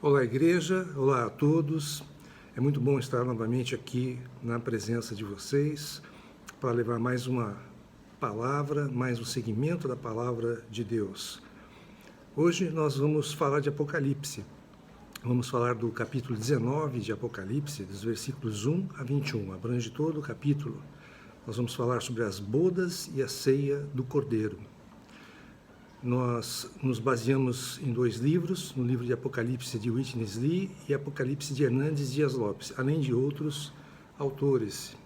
Olá, igreja. Olá a todos. É muito bom estar novamente aqui na presença de vocês para levar mais uma palavra, mais um segmento da palavra de Deus. Hoje nós vamos falar de Apocalipse. Vamos falar do capítulo 19 de Apocalipse, dos versículos 1 a 21. Abrange todo o capítulo. Nós vamos falar sobre as bodas e a ceia do Cordeiro. Nós nos baseamos em dois livros, no livro de Apocalipse de Witness Lee e Apocalipse de Hernandes Dias Lopes, além de outros autores,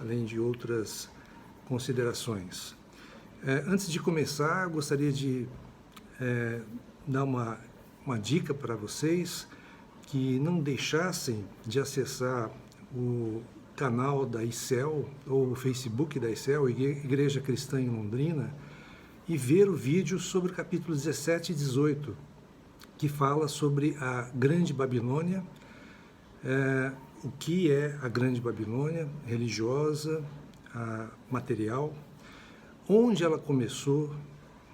além de outras considerações. Antes de começar, gostaria de dar uma dica para vocês que não deixassem de acessar o canal da ICEL ou o Facebook da ICEL, Igreja Cristã em Londrina, e ver o vídeo sobre o capítulo 17 e 18, que fala sobre a Grande Babilônia, o que é a Grande Babilônia, religiosa, material, onde ela começou,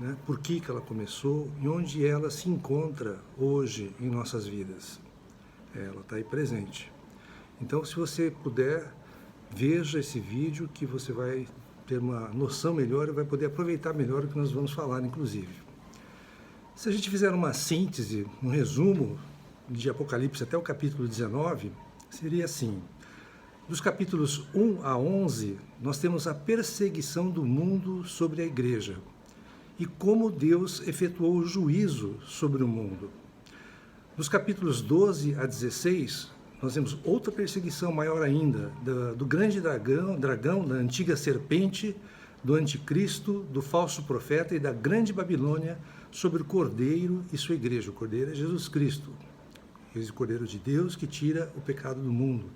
né, por que ela começou e onde ela se encontra hoje em nossas vidas. Ela está aí presente. Então, se você puder, veja esse vídeo que você vai ter uma noção melhor e vai poder aproveitar melhor o que nós vamos falar, inclusive. Se a gente fizer uma síntese, um resumo de Apocalipse até o capítulo 19, seria assim: dos capítulos 1 a 11, nós temos a perseguição do mundo sobre a igreja e como Deus efetuou o juízo sobre o mundo. Dos capítulos 12 a 16, nós temos outra perseguição maior ainda, do grande dragão, da antiga serpente, do anticristo, do falso profeta e da grande Babilônia sobre o Cordeiro e sua igreja. O Cordeiro é Jesus Cristo, esse Cordeiro de Deus que tira o pecado do mundo.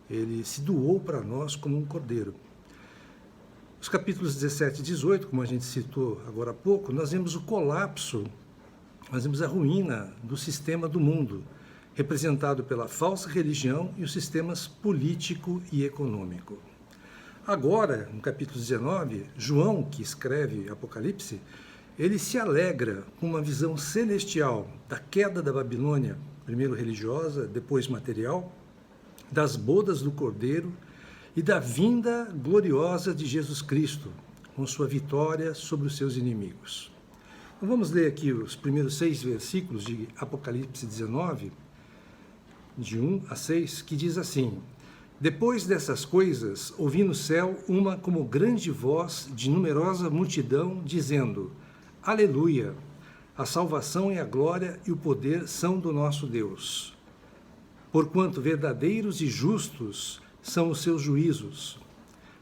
Ele se doou para nós como um Cordeiro. Os capítulos 17 e 18, como a gente citou agora há pouco, nós vemos o colapso, nós vemos a ruína do sistema do mundo, representado pela falsa religião e os sistemas político e econômico. Agora, no capítulo 19, João, que escreve Apocalipse, ele se alegra com uma visão celestial da queda da Babilônia, primeiro religiosa, depois material, das bodas do Cordeiro e da vinda gloriosa de Jesus Cristo, com sua vitória sobre os seus inimigos. Então, vamos ler aqui os primeiros 6 versículos de Apocalipse 19, de 1 a 6, que diz assim: Depois dessas coisas, ouvi no céu uma como grande voz de numerosa multidão, dizendo: Aleluia! A salvação e a glória e o poder são do nosso Deus. Porquanto verdadeiros e justos são os seus juízos.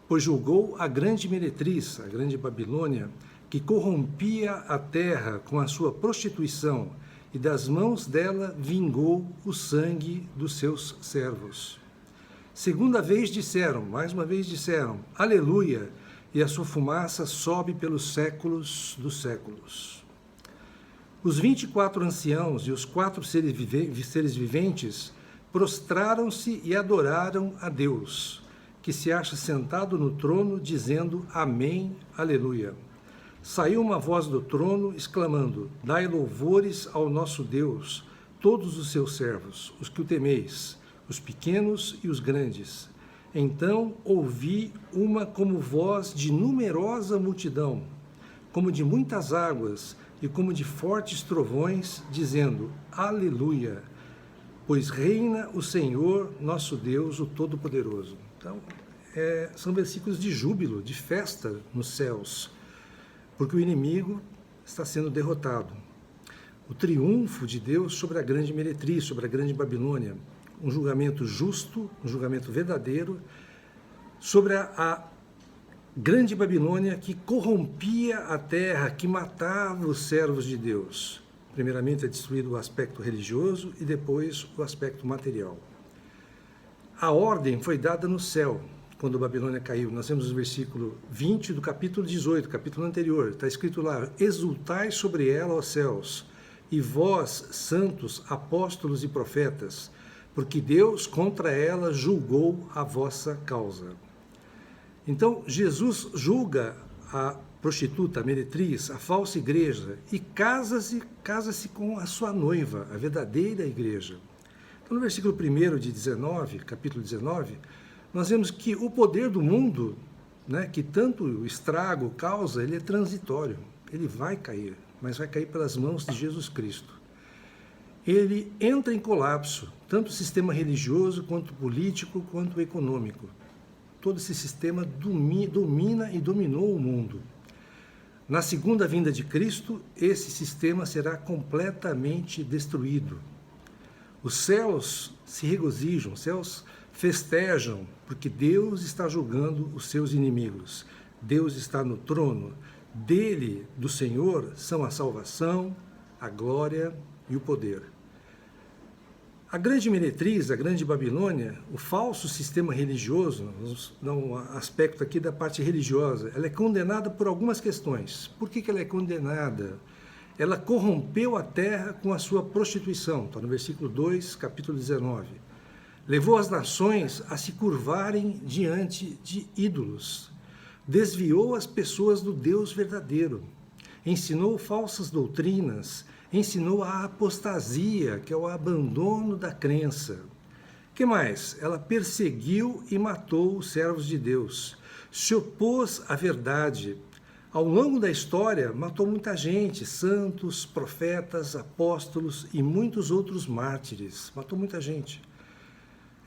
Pois julgou a grande meretriz, a grande Babilônia, que corrompia a terra com a sua prostituição, e das mãos dela vingou o sangue dos seus servos. Segunda vez disseram, mais uma vez disseram, Aleluia, e a sua fumaça sobe pelos séculos dos séculos. Os 24 anciãos e os 4 seres viventes prostraram-se e adoraram a Deus, que se acha sentado no trono, dizendo Amém, Aleluia. Saiu uma voz do trono, exclamando, Dai louvores ao nosso Deus, todos os seus servos, os que o temeis, os pequenos e os grandes. Então ouvi uma como voz de numerosa multidão, como de muitas águas e como de fortes trovões, dizendo, Aleluia, pois reina o Senhor, nosso Deus, o Todo-Poderoso. Então, são versículos de júbilo, de festa nos céus, porque o inimigo está sendo derrotado. O triunfo de Deus sobre a grande meretriz, sobre a grande Babilônia, um julgamento justo, um julgamento verdadeiro, sobre a grande Babilônia que corrompia a terra, que matava os servos de Deus. Primeiramente é destruído o aspecto religioso e depois o aspecto material. A ordem foi dada no céu, quando a Babilônia caiu. Nós temos o versículo 20 do capítulo 18, capítulo anterior. Está escrito lá, exultai sobre ela, ó céus, e vós, santos, apóstolos e profetas, porque Deus contra ela julgou a vossa causa. Então, Jesus julga prostituta, a meretriz, a falsa igreja, e casa-se com a sua noiva, a verdadeira igreja. Então, no versículo 1 de 19, capítulo 19, nós vemos que o poder do mundo, né, que tanto estrago causa, ele é transitório, ele vai cair, mas vai cair pelas mãos de Jesus Cristo. Ele entra em colapso, tanto o sistema religioso, quanto político, quanto econômico. Todo esse sistema domina e dominou o mundo. Na segunda vinda de Cristo, esse sistema será completamente destruído. Os céus se regozijam, os céus festejam, porque Deus está julgando os seus inimigos. Deus está no trono. Dele, do Senhor, são a salvação, a glória e o poder. A grande meretriz, a grande Babilônia, o falso sistema religioso, vamos dar um aspecto aqui da parte religiosa, ela é condenada por algumas questões. Por que ela é condenada? Ela corrompeu a terra com a sua prostituição, está no versículo 2, capítulo 19. Levou as nações a se curvarem diante de ídolos. Desviou as pessoas do Deus verdadeiro. Ensinou falsas doutrinas. Ensinou a apostasia, que é o abandono da crença. O que mais? Ela perseguiu e matou os servos de Deus. Se opôs à verdade. Ao longo da história, matou muita gente, santos, profetas, apóstolos e muitos outros mártires. Matou muita gente.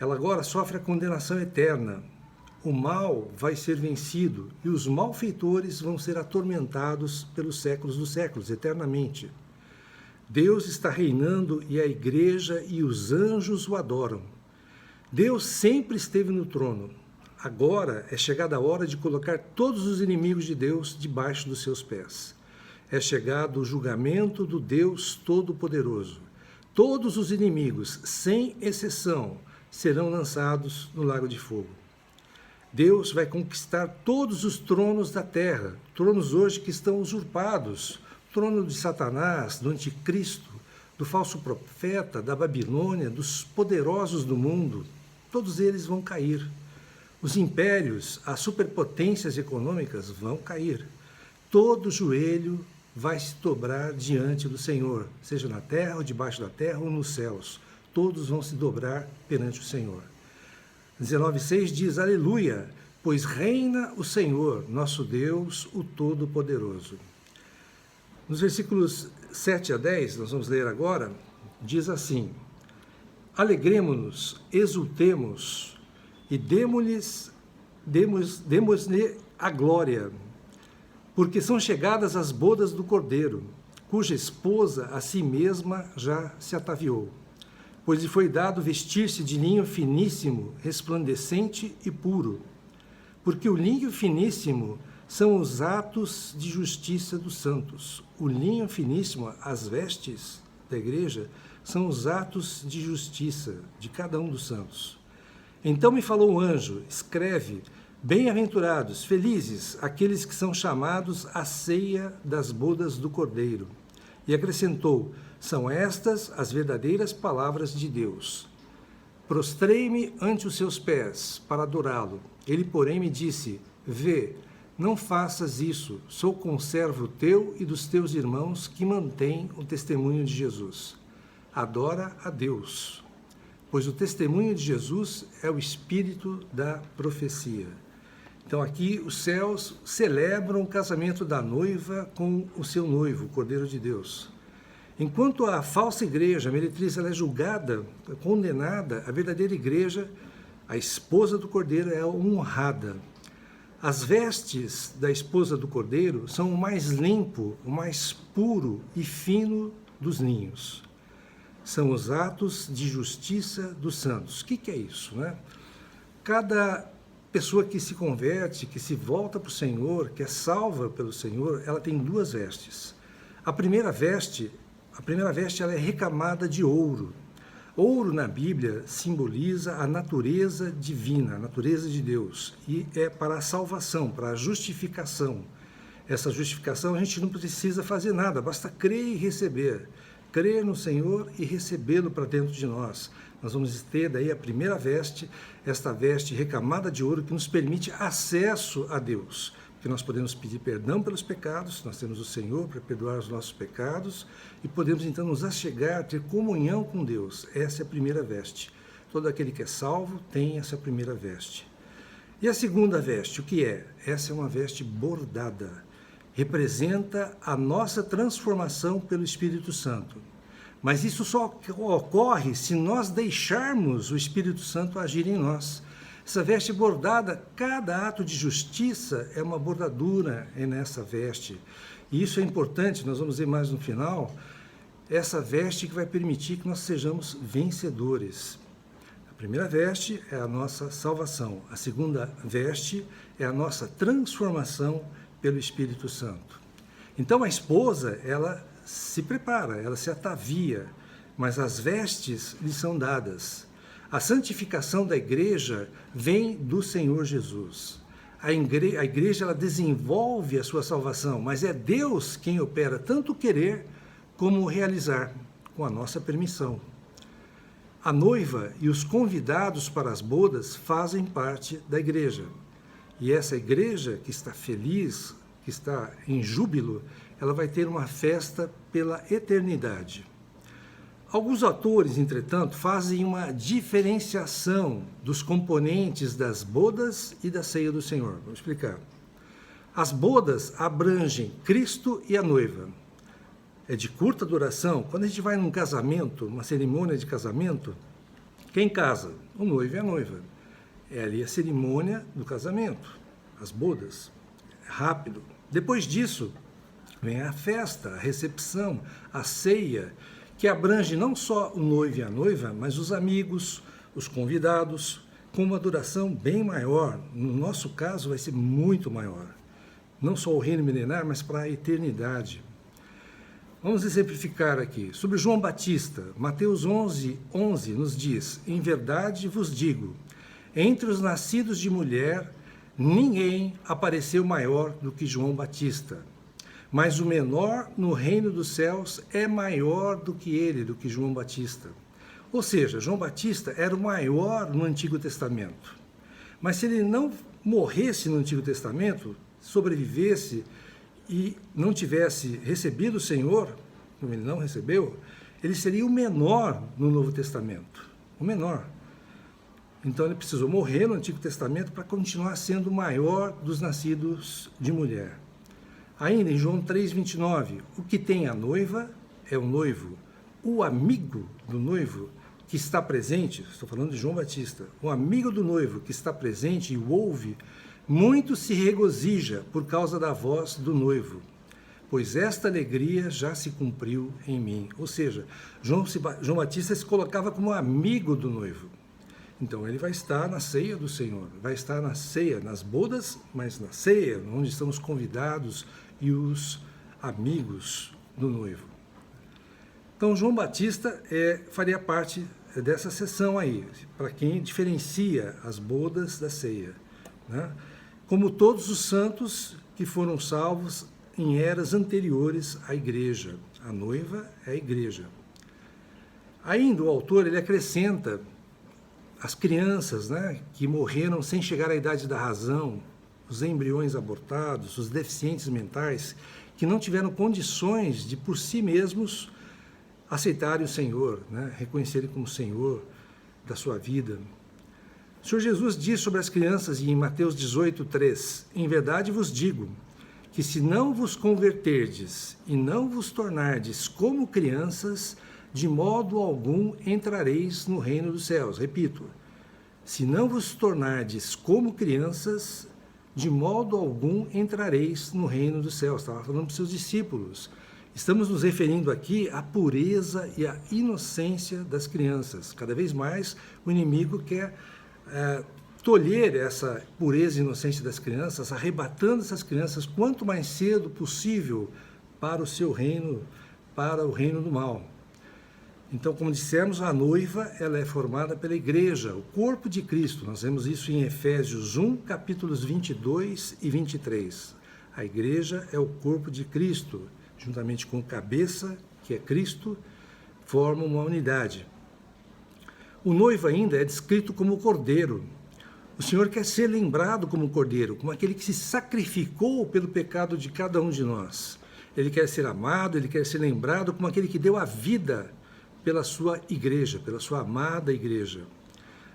Ela agora sofre a condenação eterna. O mal vai ser vencido e os malfeitores vão ser atormentados pelos séculos dos séculos, eternamente. Deus está reinando e a igreja e os anjos o adoram. Deus sempre esteve no trono. Agora é chegada a hora de colocar todos os inimigos de Deus debaixo dos seus pés. É chegado o julgamento do Deus Todo-Poderoso. Todos os inimigos, sem exceção, serão lançados no lago de fogo. Deus vai conquistar todos os tronos da terra, tronos hoje que estão usurpados, trono de Satanás, do anticristo, do falso profeta, da Babilônia, dos poderosos do mundo, todos eles vão cair. Os impérios, as superpotências econômicas vão cair. Todo joelho vai se dobrar diante do Senhor, seja na terra, ou debaixo da terra, ou nos céus. Todos vão se dobrar perante o Senhor. 19,6 diz, aleluia, pois reina o Senhor, nosso Deus, o Todo-Poderoso. Nos versículos 7 a 10, nós vamos ler agora, diz assim, alegremo-nos, exultemos e demos-lhe a glória, porque são chegadas as bodas do Cordeiro, cuja esposa a si mesma já se ataviou. Pois lhe foi dado vestir-se de linho finíssimo, resplandecente e puro, porque o linho finíssimo são os atos de justiça dos santos. O linho finíssimo, as vestes da igreja, são os atos de justiça de cada um dos santos. Então me falou o anjo, escreve, bem-aventurados, felizes, aqueles que são chamados à ceia das bodas do Cordeiro. E acrescentou, são estas as verdadeiras palavras de Deus. Prostrei-me ante os seus pés para adorá-lo. Ele, porém, me disse, vê, não faças isso, sou conservo teu e dos teus irmãos que mantêm o testemunho de Jesus. Adora a Deus, pois o testemunho de Jesus é o espírito da profecia. Então aqui os céus celebram o casamento da noiva com o seu noivo, o Cordeiro de Deus. Enquanto a falsa igreja, a meretriz, ela é julgada, condenada, a verdadeira igreja, a esposa do Cordeiro, é honrada. As vestes da esposa do Cordeiro são o mais limpo, o mais puro e fino dos linhos. São os atos de justiça dos santos. O que é isso, né? Cada pessoa que se converte, que se volta para o Senhor, que é salva pelo Senhor, ela tem duas vestes. A primeira veste ela é recamada de ouro. Ouro na Bíblia simboliza a natureza divina, a natureza de Deus, e é para a salvação, para a justificação. Essa justificação a gente não precisa fazer nada, basta crer e receber. Crer no Senhor e recebê-lo para dentro de nós. Nós vamos ter daí a primeira veste, esta veste recamada de ouro que nos permite acesso a Deus. que nós podemos pedir perdão pelos pecados, nós temos o Senhor para perdoar os nossos pecados e podemos então nos achegar, ter comunhão com Deus. Essa é a primeira veste. Todo aquele que é salvo tem essa primeira veste. E a segunda veste, o que é? Essa é uma veste bordada. Representa a nossa transformação pelo Espírito Santo. Mas isso só ocorre se nós deixarmos o Espírito Santo agir em nós. Essa veste bordada, cada ato de justiça é uma bordadura nessa veste. E isso é importante, nós vamos ver mais no final, essa veste que vai permitir que nós sejamos vencedores. A primeira veste é a nossa salvação. A segunda veste é a nossa transformação pelo Espírito Santo. Então a esposa, ela se prepara, ela se atavia, mas as vestes lhe são dadas. A santificação da igreja vem do Senhor Jesus. A igreja ela desenvolve a sua salvação, mas é Deus quem opera tanto o querer como o realizar, com a nossa permissão. A noiva e os convidados para as bodas fazem parte da igreja. E essa igreja que está feliz, que está em júbilo, ela vai ter uma festa pela eternidade. Alguns autores, entretanto, fazem uma diferenciação dos componentes das bodas e da ceia do Senhor. Vou explicar. As bodas abrangem Cristo e a noiva. É de curta duração. Quando a gente vai num casamento, uma cerimônia de casamento, quem casa? O noivo e a noiva. É ali a cerimônia do casamento, as bodas. É rápido. Depois disso, vem a festa, a recepção, a ceia, que abrange não só o noivo e a noiva, mas os amigos, os convidados, com uma duração bem maior. No nosso caso, vai ser muito maior. Não só o reino milenar, mas para a eternidade. Vamos exemplificar aqui. Sobre João Batista, Mateus 11 nos diz: em verdade vos digo, entre os nascidos de mulher, ninguém apareceu maior do que João Batista. Mas o menor no reino dos céus é maior do que ele, do que João Batista. Ou seja, João Batista era o maior no Antigo Testamento. Mas se ele não morresse no Antigo Testamento, sobrevivesse e não tivesse recebido o Senhor, como ele não recebeu, ele seria o menor no Novo Testamento. O menor. Então ele precisou morrer no Antigo Testamento para continuar sendo o maior dos nascidos de mulher. Ainda em João 3,29, o que tem a noiva é o noivo. O amigo do noivo que está presente, estou falando de João Batista, o amigo do noivo que está presente e o ouve, muito se regozija por causa da voz do noivo, pois esta alegria já se cumpriu em mim. Ou seja, João Batista se colocava como amigo do noivo. Então ele vai estar na ceia do Senhor, vai estar na ceia, nas bodas, mas na ceia, onde estão os convidados e os amigos do noivo. Então João Batista faria parte dessa seção aí, para quem diferencia as bodas da ceia, né? Como todos os santos que foram salvos em eras anteriores à igreja. A noiva é a igreja. Ainda o autor ele acrescenta as crianças, né, que morreram sem chegar à idade da razão, os embriões abortados, os deficientes mentais, que não tiveram condições de, por si mesmos, aceitarem o Senhor, né, reconhecerem como Senhor da sua vida. O Senhor Jesus diz sobre as crianças em Mateus 18:3, em verdade vos digo, que se não vos converterdes e não vos tornardes como crianças, de modo algum entrareis no reino dos céus. Repito, se não vos tornardes como crianças, de modo algum entrareis no reino dos céus. Estava falando para os seus discípulos. Estamos nos referindo aqui à pureza e à inocência das crianças. Cada vez mais o inimigo quer tolher essa pureza e inocência das crianças, arrebatando essas crianças quanto mais cedo possível para o seu reino, para o reino do mal. Então, como dissemos, a noiva ela é formada pela igreja, o corpo de Cristo. Nós vemos isso em Efésios 1, capítulos 22 e 23. A igreja é o corpo de Cristo, juntamente com o cabeça, que é Cristo, formam uma unidade. O noivo ainda é descrito como o cordeiro. O Senhor quer ser lembrado como um cordeiro, como aquele que se sacrificou pelo pecado de cada um de nós. Ele quer ser amado, ele quer ser lembrado como aquele que deu a vida pela sua igreja, pela sua amada igreja.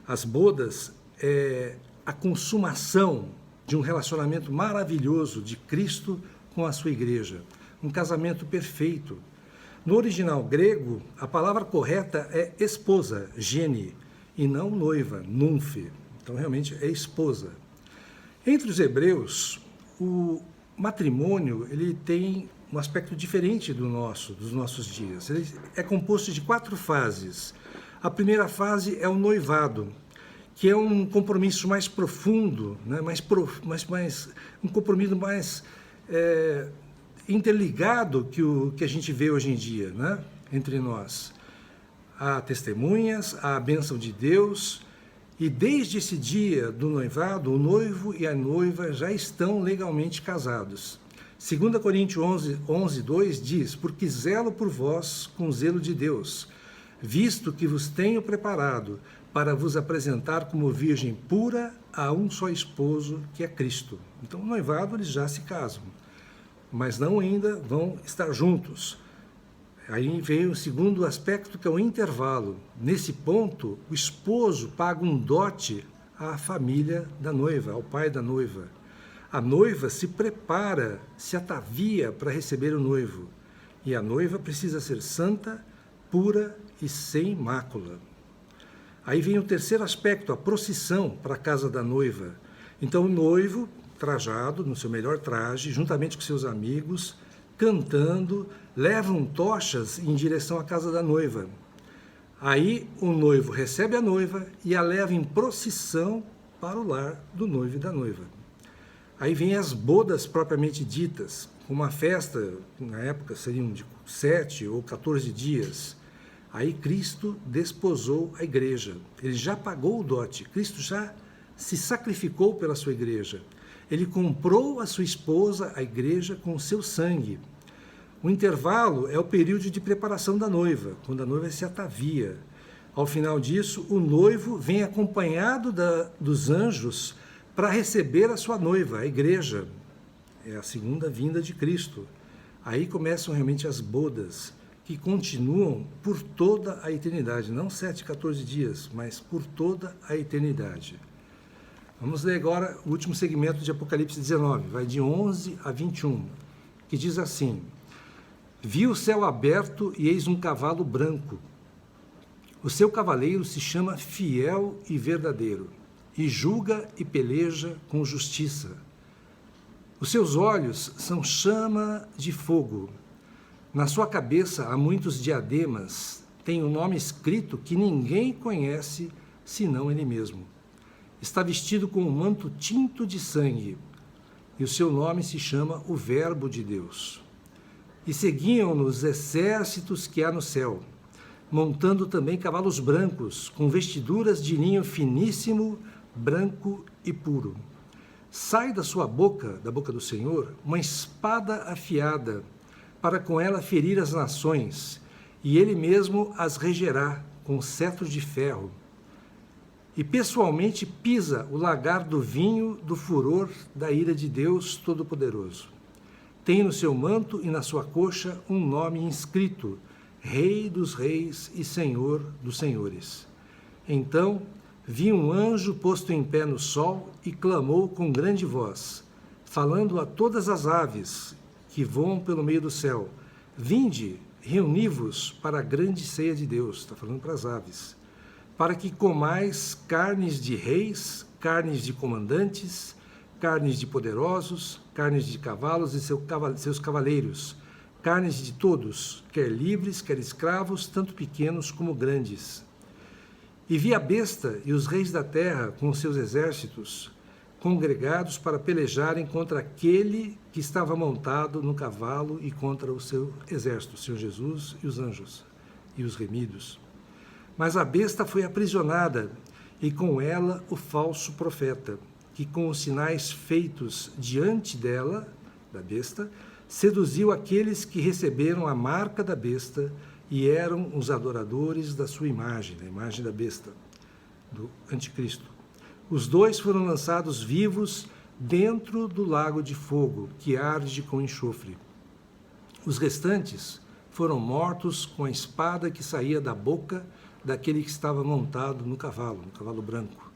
As bodas é a consumação de um relacionamento maravilhoso de Cristo com a sua igreja. Um casamento perfeito. No original grego, a palavra correta é esposa, gene, e não noiva, nunfe. Então, realmente, é esposa. Entre os hebreus, o matrimônio ele tem um aspecto diferente dos nossos dias. Ele é composto de 4 fases. A primeira fase é o noivado, que é um compromisso mais profundo, né? Um compromisso mais interligado que a gente vê hoje em dia, né? Entre nós. Há testemunhas, há a bênção de Deus, e desde esse dia do noivado, o noivo e a noiva já estão legalmente casados. 2 Coríntios 11:2 diz: porque zelo por vós com zelo de Deus, visto que vos tenho preparado para vos apresentar como virgem pura a um só esposo, que é Cristo. Então, o noivado, eles já se casam, mas não ainda vão estar juntos. Aí vem o segundo aspecto, que é o intervalo. Nesse ponto, o esposo paga um dote à família da noiva, ao pai da noiva. A noiva se prepara, se atavia para receber o noivo. E a noiva precisa ser santa, pura e sem mácula. Aí vem o terceiro aspecto, a procissão para a casa da noiva. Então o noivo, trajado no seu melhor traje, juntamente com seus amigos, cantando, levam tochas em direção à casa da noiva. Aí o noivo recebe a noiva e a leva em procissão para o lar do noivo e da noiva. Aí vem as bodas propriamente ditas, uma festa, na época seriam de 7 ou 14 dias. Aí Cristo desposou a igreja. Ele já pagou o dote. Cristo já se sacrificou pela sua igreja. Ele comprou a sua esposa, a igreja, com o seu sangue. O intervalo é o período de preparação da noiva, quando a noiva se atavia. Ao final disso, o noivo vem acompanhado dos anjos para receber a sua noiva, a igreja. É a segunda vinda de Cristo. Aí começam realmente as bodas, que continuam por toda a eternidade, não 7, 14 dias, mas por toda a eternidade. Vamos ler agora o último segmento de Apocalipse 19, vai de 11 a 21, que diz assim: vi o céu aberto e eis um cavalo branco. O seu cavaleiro se chama Fiel e Verdadeiro, e julga e peleja com justiça. Os seus olhos são chama de fogo. Na sua cabeça há muitos diademas, tem um nome escrito que ninguém conhece senão ele mesmo. Está vestido com um manto tinto de sangue, e o seu nome se chama o Verbo de Deus. E seguiam-no os exércitos que há no céu, montando também cavalos brancos, com vestiduras de linho finíssimo, branco e puro. Sai da sua boca, da boca do Senhor, uma espada afiada, para com ela ferir as nações, e ele mesmo as regerá com cetro de ferro. E pessoalmente pisa o lagar do vinho do furor da ira de Deus Todo-Poderoso. Tem no seu manto e na sua coxa um nome inscrito: Rei dos Reis e Senhor dos Senhores. Então vi um anjo posto em pé no sol e clamou com grande voz, falando a todas as aves que voam pelo meio do céu: vinde, reuni-vos para a grande ceia de Deus. Está falando para as aves. Para que comais carnes de reis, carnes de comandantes, carnes de poderosos, carnes de cavalos e seus cavaleiros, carnes de todos, quer livres, quer escravos, tanto pequenos como grandes. E vi a besta e os reis da terra com os seus exércitos, congregados para pelejarem contra aquele que estava montado no cavalo e contra o seu exército, o Senhor Jesus e os anjos e os remidos. Mas a besta foi aprisionada, e com ela o falso profeta, que com os sinais feitos diante dela, da besta, seduziu aqueles que receberam a marca da besta e eram os adoradores da sua imagem, da imagem da besta, do anticristo. Os dois foram lançados vivos dentro do lago de fogo, que arde com enxofre. Os restantes foram mortos com a espada que saía da boca daquele que estava montado no cavalo branco.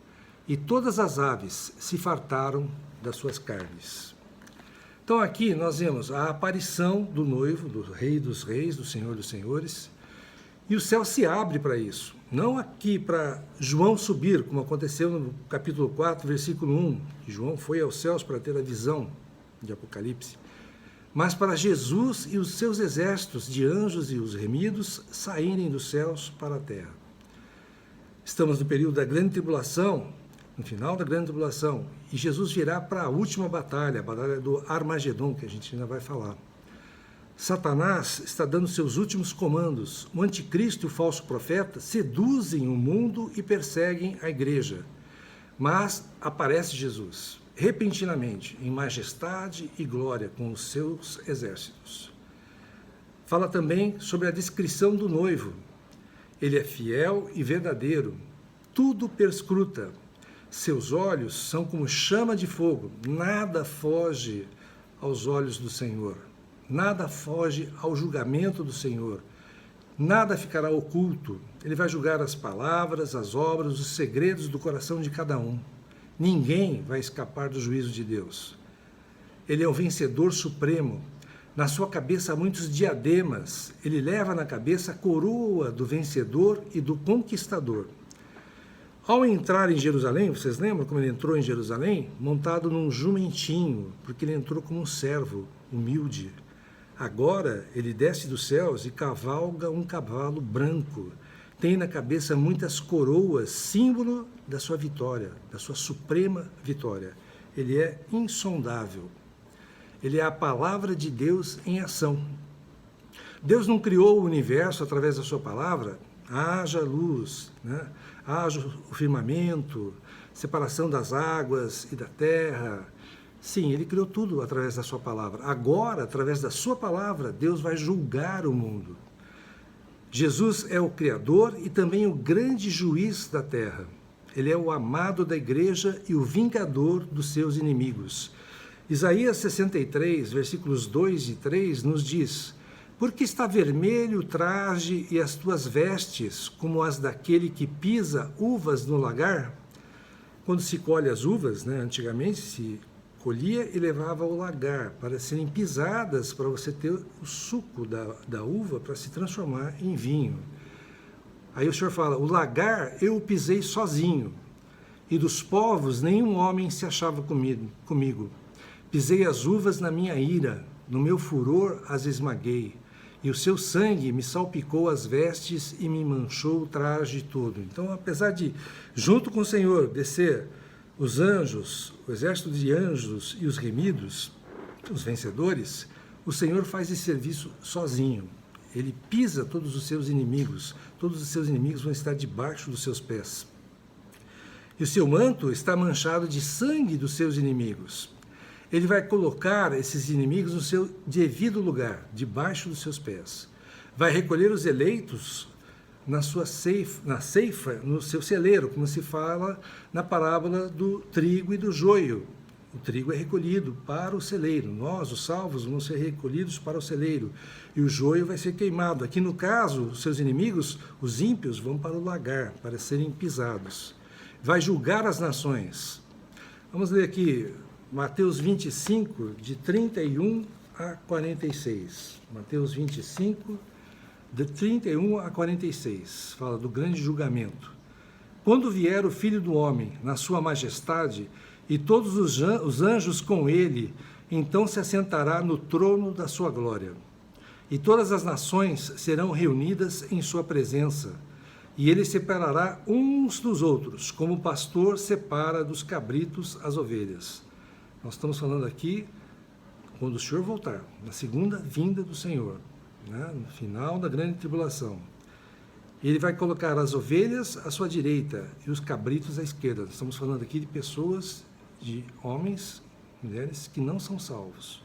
E todas as aves se fartaram das suas carnes. Então aqui nós vemos a aparição do noivo, do Rei dos Reis, do Senhor dos Senhores, e o céu se abre para isso. Não aqui para João subir, como aconteceu no capítulo 4, versículo 1, que João foi aos céus para ter a visão de Apocalipse, mas para Jesus e os seus exércitos de anjos e os remidos saírem dos céus para a terra. Estamos no período da grande tribulação, no final da grande tribulação, e Jesus virá para a última batalha, a batalha do Armagedon, que a gente ainda vai falar. Satanás está dando seus últimos comandos. O anticristo e o falso profeta seduzem o mundo e perseguem a igreja. Mas aparece Jesus, repentinamente, em majestade e glória, com os seus exércitos. Fala também sobre a descrição do noivo. Ele é fiel e verdadeiro, tudo perscruta. Seus olhos são como chama de fogo, nada foge aos olhos do Senhor. Nada foge ao julgamento do Senhor. Nada ficará oculto. Ele vai julgar as palavras, as obras, os segredos do coração de cada um. Ninguém vai escapar do juízo de Deus. Ele é o vencedor supremo. Na sua cabeça há muitos diademas. Ele leva na cabeça a coroa do vencedor e do conquistador. Ao entrar em Jerusalém, vocês lembram como ele entrou em Jerusalém? Montado num jumentinho, porque ele entrou como um servo humilde. Agora ele desce dos céus e cavalga um cavalo branco. Tem na cabeça muitas coroas, símbolo da sua vitória, da sua suprema vitória. Ele é insondável. Ele é a palavra de Deus em ação. Deus não criou o universo através da sua palavra? Haja luz, né? Haja o firmamento, separação das águas e da terra. Sim, ele criou tudo através da sua palavra. Agora, através da sua palavra, Deus vai julgar o mundo. Jesus é o Criador e também o grande juiz da terra. Ele é o amado da igreja e o vingador dos seus inimigos. Isaías 63, versículos 2 e 3, nos diz: porque está vermelho o traje e as tuas vestes, como as daquele que pisa uvas no lagar? Quando se colhe as uvas, né, antigamente se colhia e levava ao lagar para serem pisadas, para você ter o suco da uva para se transformar em vinho. Aí o Senhor fala: o lagar eu o pisei sozinho, e dos povos nenhum homem se achava comigo. Pisei as uvas na minha ira, no meu furor as esmaguei, e o seu sangue me salpicou as vestes e me manchou o traje todo. Então, apesar de, junto com o Senhor, descer os anjos, o exército de anjos e os remidos, os vencedores, o Senhor faz esse serviço sozinho. Ele pisa todos os seus inimigos vão estar debaixo dos seus pés. E o seu manto está manchado de sangue dos seus inimigos. Ele vai colocar esses inimigos no seu devido lugar, debaixo dos seus pés. Vai recolher os eleitos na ceifa, no seu celeiro, como se fala na parábola do trigo e do joio. O trigo é recolhido para o celeiro. Nós, os salvos, vamos ser recolhidos para o celeiro. E o joio vai ser queimado. Aqui no caso, os seus inimigos, os ímpios, vão para o lagar, para serem pisados. Vai julgar as nações. Vamos ler aqui Mateus 25, de 31 a 46. Mateus 25, de 31 a 46. Fala do grande julgamento. Quando vier o Filho do Homem, na sua majestade, e todos os anjos com ele, então se assentará no trono da sua glória. E todas as nações serão reunidas em sua presença. E ele separará uns dos outros, como o pastor separa dos cabritos as ovelhas. Nós estamos falando aqui quando o Senhor voltar, na segunda vinda do Senhor, né, no final da grande tribulação. Ele vai colocar as ovelhas à sua direita e os cabritos à esquerda. Estamos falando aqui de pessoas, de homens, mulheres que não são salvos.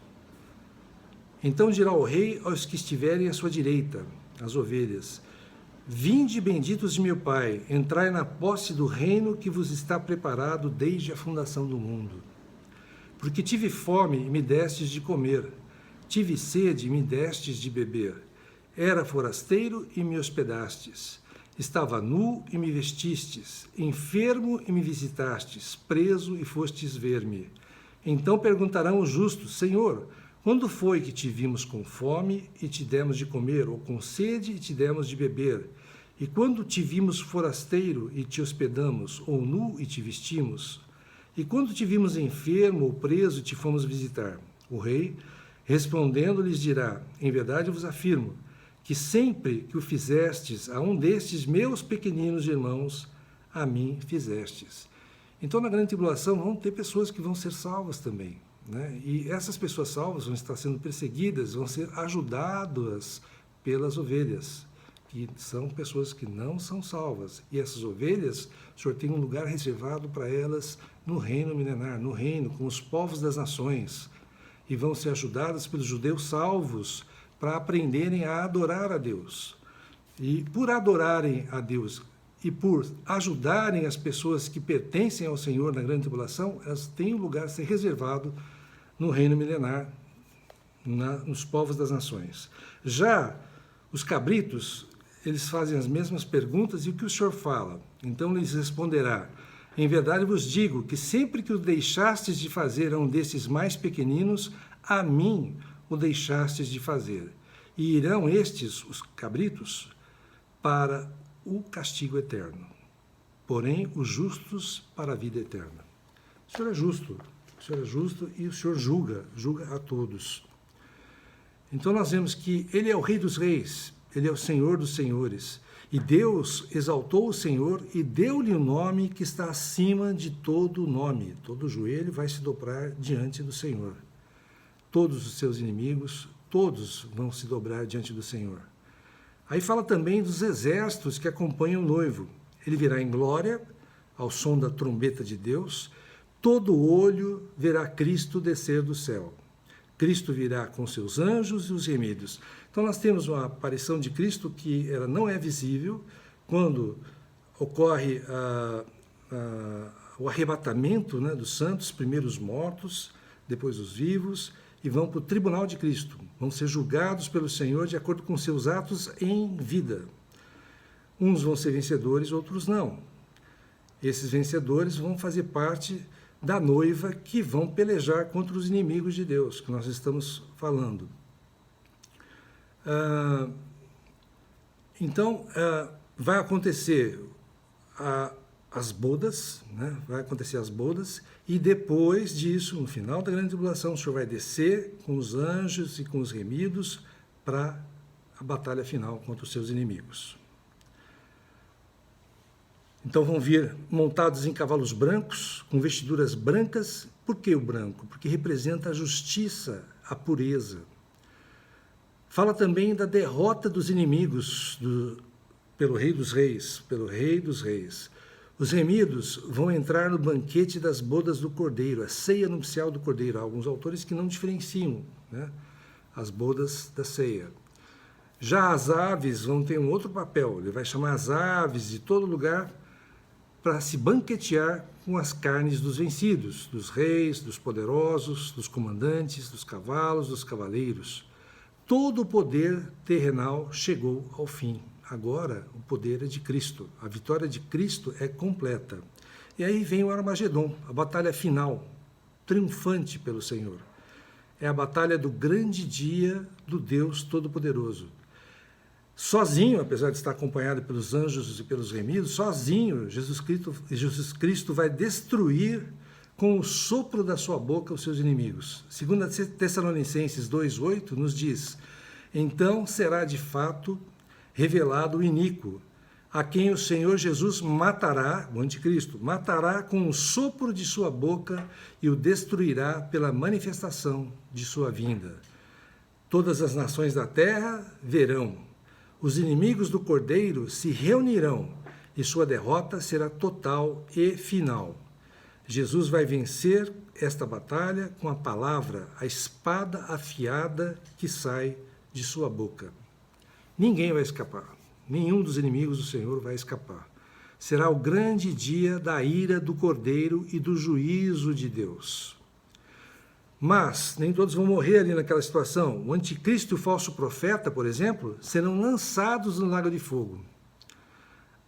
Então dirá o rei aos que estiverem à sua direita, as ovelhas: Vinde, benditos de meu Pai, entrai na posse do reino que vos está preparado desde a fundação do mundo. Porque tive fome e me destes de comer, tive sede e me destes de beber. Era forasteiro e me hospedastes. Estava nu e me vestistes, enfermo e me visitastes, preso e fostes ver-me. Então perguntarão os justos: Senhor, quando foi que te vimos com fome e te demos de comer, ou com sede e te demos de beber? E quando te vimos forasteiro e te hospedamos, ou nu e te vestimos? E quando te vimos enfermo ou preso e te fomos visitar? O rei, respondendo, lhes dirá: em verdade vos afirmo, que sempre que o fizestes a um destes meus pequeninos irmãos, a mim fizestes. Então, na grande tribulação, vão ter pessoas que vão ser salvas também, né? E essas pessoas salvas vão estar sendo perseguidas, vão ser ajudadas pelas ovelhas, que são pessoas que não são salvas. E essas ovelhas, o Senhor tem um lugar reservado para elas no reino milenar, no reino, com os povos das nações. E vão ser ajudadas pelos judeus salvos para aprenderem a adorar a Deus. E por adorarem a Deus e por ajudarem as pessoas que pertencem ao Senhor na grande tribulação, elas têm um lugar a ser reservado no reino milenar, nos povos das nações. Já os cabritos, eles fazem as mesmas perguntas, e o que o Senhor fala? Então lhes responderá: em verdade vos digo que sempre que o deixastes de fazer a um desses mais pequeninos, a mim o deixastes de fazer. E irão estes, os cabritos, para o castigo eterno, porém os justos para a vida eterna. O Senhor é justo e o Senhor julga a todos. Então nós vemos que Ele é o Rei dos Reis, Ele é o Senhor dos Senhores, e Deus exaltou o Senhor e deu-lhe um nome que está acima de todo nome. Todo joelho vai se dobrar diante do Senhor. Todos os seus inimigos, todos vão se dobrar diante do Senhor. Aí fala também dos exércitos que acompanham o noivo. Ele virá em glória, ao som da trombeta de Deus, todo olho verá Cristo descer do céu. Cristo virá com seus anjos e os remidos. Então nós temos uma aparição de Cristo que ela não é visível quando ocorre o arrebatamento, né, dos santos, primeiro os mortos, depois os vivos, e vão para o tribunal de Cristo. Vão ser julgados pelo Senhor de acordo com seus atos em vida. Uns vão ser vencedores, outros não. Esses vencedores vão fazer parte da noiva que vão pelejar contra os inimigos de Deus, que nós estamos falando. Então, vai acontecer as bodas, né? Vai acontecer as bodas, e depois disso, no final da grande tribulação, o Senhor vai descer com os anjos e com os remidos para a batalha final contra os seus inimigos. Então vão vir montados em cavalos brancos, com vestiduras brancas. Por que o branco? Porque representa a justiça, a pureza. Fala também da derrota dos inimigos pelo Rei dos Reis, pelo Rei dos Reis. Os remidos vão entrar no banquete das bodas do Cordeiro, a ceia nupcial do Cordeiro. Há alguns autores que não diferenciam, né, as bodas da ceia. Já as aves vão ter um outro papel. Ele vai chamar as aves de todo lugar para se banquetear com as carnes dos vencidos, dos reis, dos poderosos, dos comandantes, dos cavalos, dos cavaleiros. Todo o poder terrenal chegou ao fim. Agora o poder é de Cristo. A vitória de Cristo é completa. E aí vem o Armagedon, a batalha final, triunfante pelo Senhor. É a batalha do grande dia do Deus Todo-Poderoso. Sozinho, apesar de estar acompanhado pelos anjos e pelos remidos, sozinho, Jesus Cristo vai destruir com o sopro da sua boca os seus inimigos. Segundo Tessalonicenses 2,8 nos diz: então será de fato revelado o iníquo, a quem o Senhor Jesus matará, o anticristo, matará com o sopro de sua boca e o destruirá pela manifestação de sua vinda. Todas as nações da terra verão. Os inimigos do Cordeiro se reunirão e sua derrota será total e final. Jesus vai vencer esta batalha com a palavra, a espada afiada que sai de sua boca. Ninguém vai escapar. Nenhum dos inimigos do Senhor vai escapar. Será o grande dia da ira do Cordeiro e do juízo de Deus. Mas nem todos vão morrer ali naquela situação. O anticristo e o falso profeta, por exemplo, serão lançados no lago de fogo.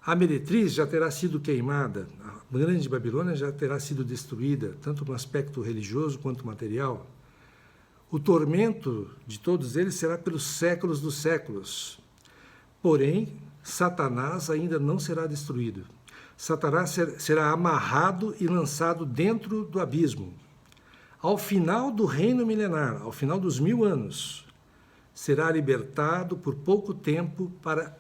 A meretriz já terá sido queimada, a grande Babilônia já terá sido destruída, tanto no aspecto religioso quanto material. O tormento de todos eles será pelos séculos dos séculos. Porém, Satanás ainda não será destruído. Satanás será amarrado e lançado dentro do abismo. Ao final do reino milenar, ao final dos 1000 anos, será libertado por pouco tempo para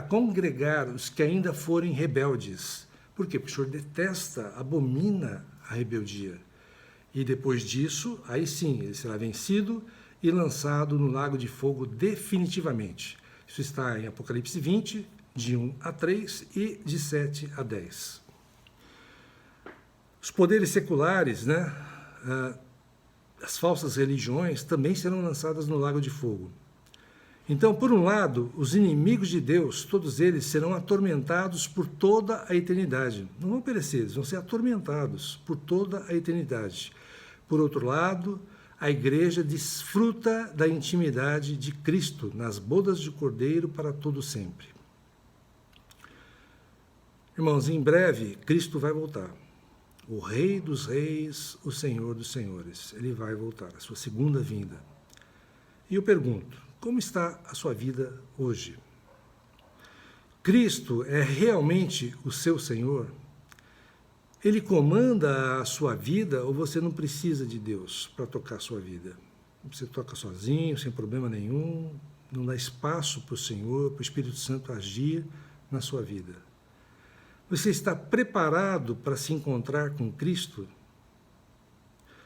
congregar os que ainda forem rebeldes. Por quê? Porque o Senhor detesta, abomina a rebeldia. E depois disso, aí sim, ele será vencido e lançado no lago de fogo definitivamente. Isso está em Apocalipse 20, de 1 a 3 e de 7 a 10. Os poderes seculares, as falsas religiões também serão lançadas no lago de fogo. Então, por um lado, os inimigos de Deus, todos eles serão atormentados por toda a eternidade. Não vão perecer, eles vão ser atormentados por toda a eternidade. Por outro lado, a igreja desfruta da intimidade de Cristo nas bodas de Cordeiro para todo sempre. Irmãos, em breve, Cristo vai voltar. O Rei dos Reis, o Senhor dos Senhores. Ele vai voltar, a sua segunda vinda. E eu pergunto, como está a sua vida hoje? Cristo é realmente o seu Senhor? Ele comanda a sua vida ou você não precisa de Deus para tocar a sua vida? Você toca sozinho, sem problema nenhum, não dá espaço para o Senhor, para o Espírito Santo agir na sua vida. Você está preparado para se encontrar com Cristo?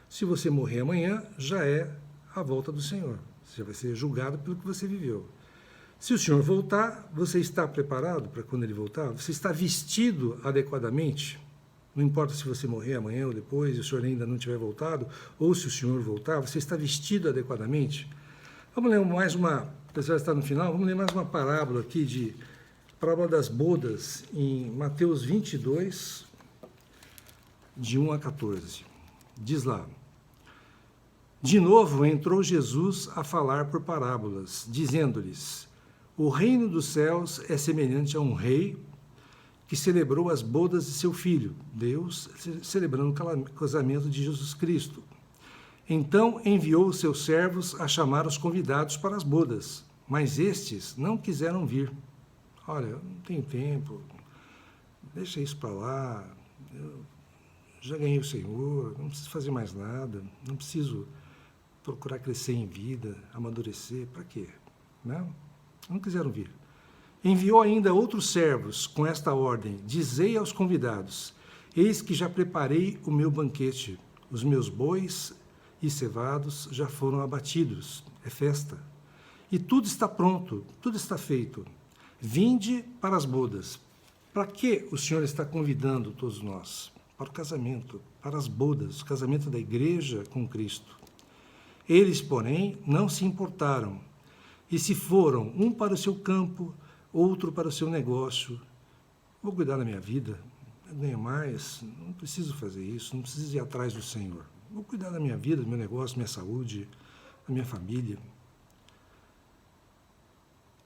Se você morrer amanhã, já é a volta do Senhor. Você já vai ser julgado pelo que você viveu. Se o Senhor voltar, você está preparado para quando Ele voltar? Você está vestido adequadamente? Não importa se você morrer amanhã ou depois, e o Senhor ainda não tiver voltado, ou se o Senhor voltar, você está vestido adequadamente? Vamos ler mais uma, apesar de estar no final, vamos ler mais uma parábola aqui parábola das bodas, em Mateus 22, de 1 a 14. Diz lá: de novo entrou Jesus a falar por parábolas, dizendo-lhes: o reino dos céus é semelhante a um rei que celebrou as bodas de seu filho, Deus celebrando o casamento de Jesus Cristo. Então enviou os seus servos a chamar os convidados para as bodas, mas estes não quiseram vir. Olha, eu não tenho tempo, deixa isso para lá, eu já ganhei o Senhor, não preciso fazer mais nada, não preciso procurar crescer em vida, amadurecer, para quê? Não quiseram vir. Enviou ainda outros servos com esta ordem: dizei aos convidados: eis que já preparei o meu banquete, os meus bois e cevados já foram abatidos, é festa. E tudo está pronto, tudo está feito. Vinde para as bodas. Para que o Senhor está convidando todos nós? Para o casamento, para as bodas, o casamento da igreja com Cristo. Eles, porém, não se importaram, e se foram, um para o seu campo, outro para o seu negócio. Vou cuidar da minha vida, eu ganho mais, não preciso fazer isso, não preciso ir atrás do Senhor. Vou cuidar da minha vida, do meu negócio, minha saúde, da minha família.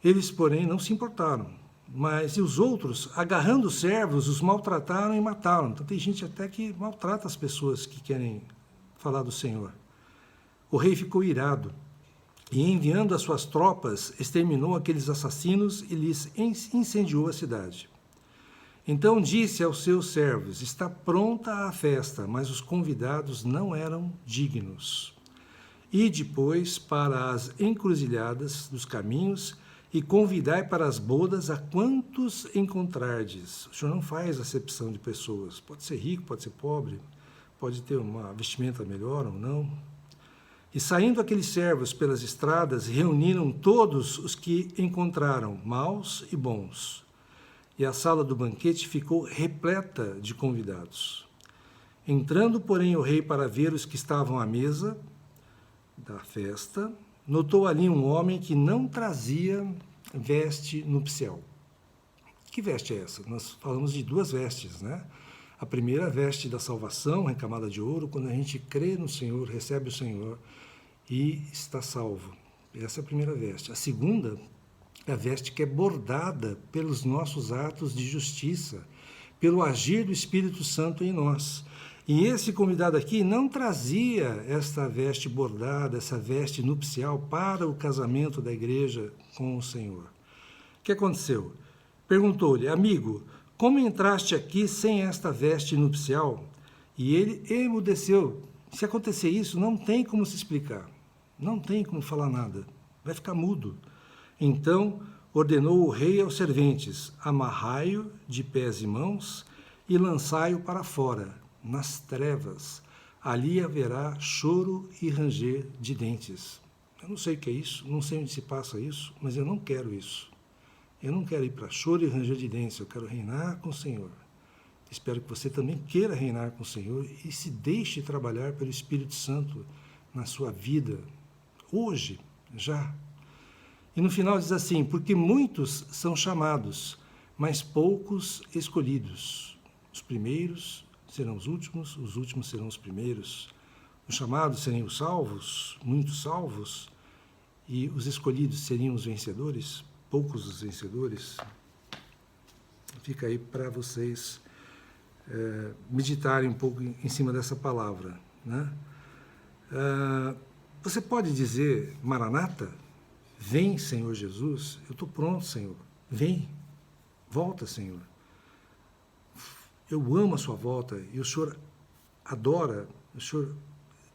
Eles, porém, não se importaram, mas e os outros, agarrando os servos, os maltrataram e mataram. Então tem gente até que maltrata as pessoas que querem falar do Senhor. O rei ficou irado e, enviando as suas tropas, exterminou aqueles assassinos e lhes incendiou a cidade. Então disse aos seus servos: está pronta a festa, mas os convidados não eram dignos. E depois para as encruzilhadas dos caminhos e convidai para as bodas a quantos encontrardes. O Senhor não faz acepção de pessoas. Pode ser rico, pode ser pobre, pode ter uma vestimenta melhor ou não. E saindo aqueles servos pelas estradas, reuniram todos os que encontraram, maus e bons. E a sala do banquete ficou repleta de convidados. Entrando, porém, o rei para ver os que estavam à mesa da festa, notou ali um homem que não trazia veste nupcial. Que veste é essa? Nós falamos de duas vestes, né? A primeira, a veste da salvação, recamada de ouro, quando a gente crê no Senhor, recebe o Senhor e está salvo. Essa é a primeira veste. A segunda é a veste que é bordada pelos nossos atos de justiça, pelo agir do Espírito Santo em nós. E esse convidado aqui não trazia esta veste bordada, essa veste nupcial para o casamento da igreja com o Senhor. O que aconteceu? Perguntou-lhe: amigo, como entraste aqui sem esta veste nupcial? E ele emudeceu. Se acontecer isso, não tem como se explicar. Não tem como falar nada. Vai ficar mudo. Então ordenou o rei aos serventes: amarrai-o de pés e mãos e lançai-o para fora, nas trevas. Ali haverá choro e ranger de dentes. Eu não sei o que é isso, não sei onde se passa isso, mas eu não quero isso. Eu não quero ir para choro e ranger de dentes, eu quero reinar com o Senhor. Espero que você também queira reinar com o Senhor e se deixe trabalhar pelo Espírito Santo na sua vida, hoje, já. E no final diz assim: porque muitos são chamados, mas poucos escolhidos. Os primeiros serão os últimos serão os primeiros. Os chamados seriam os salvos, muitos salvos, e os escolhidos seriam os vencedores, poucos os vencedores. Fica aí para vocês meditarem um pouco em cima dessa palavra, né? Você pode dizer: Maranata, vem, Senhor Jesus, eu estou pronto, Senhor, vem, volta, Senhor. Eu amo a sua volta e o Senhor adora, o Senhor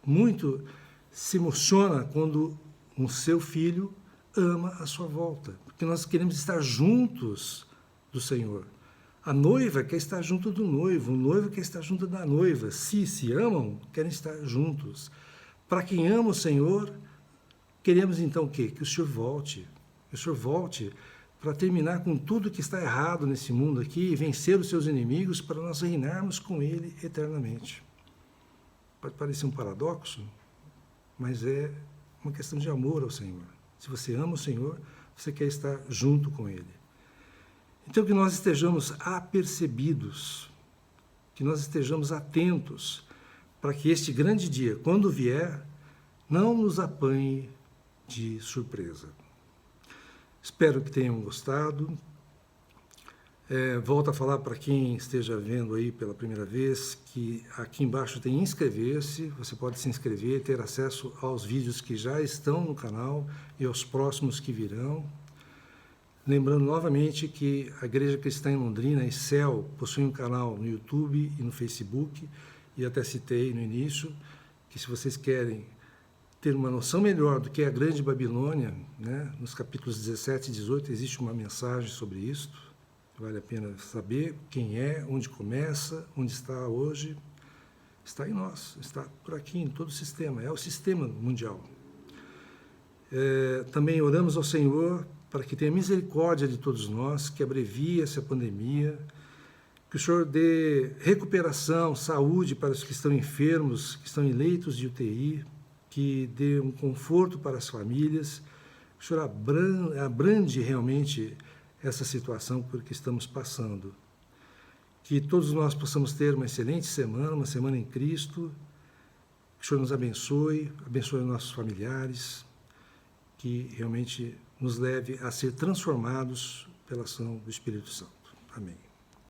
muito se emociona quando um seu filho ama a sua volta, porque nós queremos estar juntos do Senhor. A noiva quer estar junto do noivo, o noivo quer estar junto da noiva. Se amam, querem estar juntos. Para quem ama o Senhor, queremos então o quê? Que o Senhor volte. Que o Senhor volte para terminar com tudo que está errado nesse mundo aqui e vencer os seus inimigos para nós reinarmos com Ele eternamente. Pode parecer um paradoxo, mas é uma questão de amor ao Senhor. Se você ama o Senhor, você quer estar junto com Ele. Então, que nós estejamos apercebidos, que nós estejamos atentos, para que este grande dia, quando vier, não nos apanhe de surpresa. Espero que tenham gostado. Volto a falar para quem esteja vendo aí pela primeira vez, que aqui embaixo tem inscrever-se, você pode se inscrever, ter acesso aos vídeos que já estão no canal e aos próximos que virão. Lembrando novamente que a Igreja Cristã em Londrina, ICEL, possui um canal no YouTube e no Facebook, e até citei no início, que se vocês querem ter uma noção melhor do que é a Grande Babilônia, né, nos capítulos 17 e 18 existe uma mensagem sobre isso. Vale a pena saber quem é, onde começa, onde está hoje. Está em nós, está por aqui, em todo o sistema, é o sistema mundial. Também oramos ao Senhor para que tenha misericórdia de todos nós, que abrevie essa pandemia, que o Senhor dê recuperação, saúde para os que estão enfermos, que estão em leitos de UTI, que dê um conforto para as famílias, que o Senhor abrande realmente essa situação por que estamos passando. Que todos nós possamos ter uma excelente semana, uma semana em Cristo, que o Senhor nos abençoe, abençoe os nossos familiares, que realmente nos leve a ser transformados pela ação do Espírito Santo. Amém.